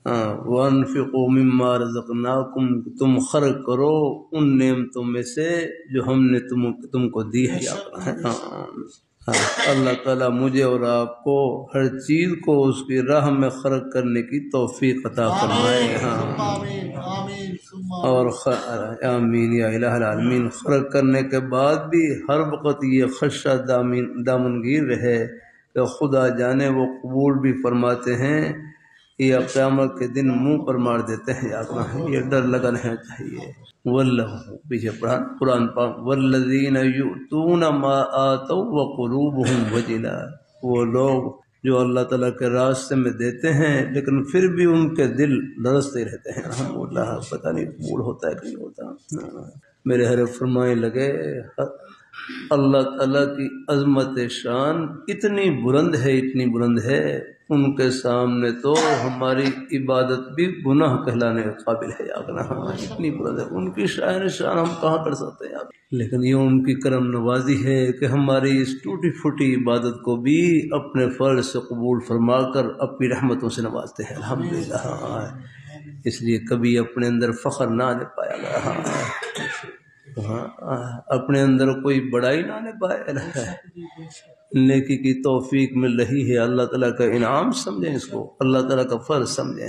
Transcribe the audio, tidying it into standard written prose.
وَأَنفِقُوا مِمَّا رَزَقْنَاكُمْ، تم خرچ کرو ان نعمتوں میں سے جو ہم نے تم کو دی ہے. اللہ تعالیٰ مجھے اور آپ کو ہر چیز کو اس کی راہ میں خرچ کرنے کی توفیق عطا فرمائے. اور آمین یا الہ العالمین. خرچ کرنے کے بعد بھی ہر وقت یہ خدشہ دامنگیر رہے کہ خدا جانے وہ قبول بھی فرماتے ہیں یا قیامت کے دن منہ پر مار دیتے ہیں. یہ ڈر لگا رہنا چاہیے. واللہ پیچھے پڑھا قرآن پاک والذین یؤتون ما آتوا وقلوبہم وجلہ، وہ لوگ جو اللہ تعالیٰ کے راستے میں دیتے ہیں لیکن پھر بھی ان کے دل لرزتے رہتے ہیں. الحمدللہ پتہ نہیں قبول ہوتا ہے کہ نہیں ہوتا. میرے حضرت فرمائے لگے اللہ تعالیٰ کی عظمت شان اتنی بلند ہے، اتنی بلند ہے، ان کے سامنے تو ہماری عبادت بھی گناہ کہلانے کے قابل ہے. اتنی بلند ہے ان کی شان ہم کہاں کر سکتے ہیں. لیکن یہ ان کی کرم نوازی ہے کہ ہماری اس ٹوٹی پھوٹی عبادت کو بھی اپنے فرض سے قبول فرما کر اپنی رحمتوں سے نوازتے ہیں. الحمدللہ. اس لیے کبھی اپنے اندر فخر نہ آنے پایا گا، اپنے اندر کوئی بڑائی نہ آنے پایا. نیکی کی توفیق مل رہی ہے، اللہ تعالیٰ کا انعام سمجھیں، اس کو اللہ تعالیٰ کا فرض سمجھیں.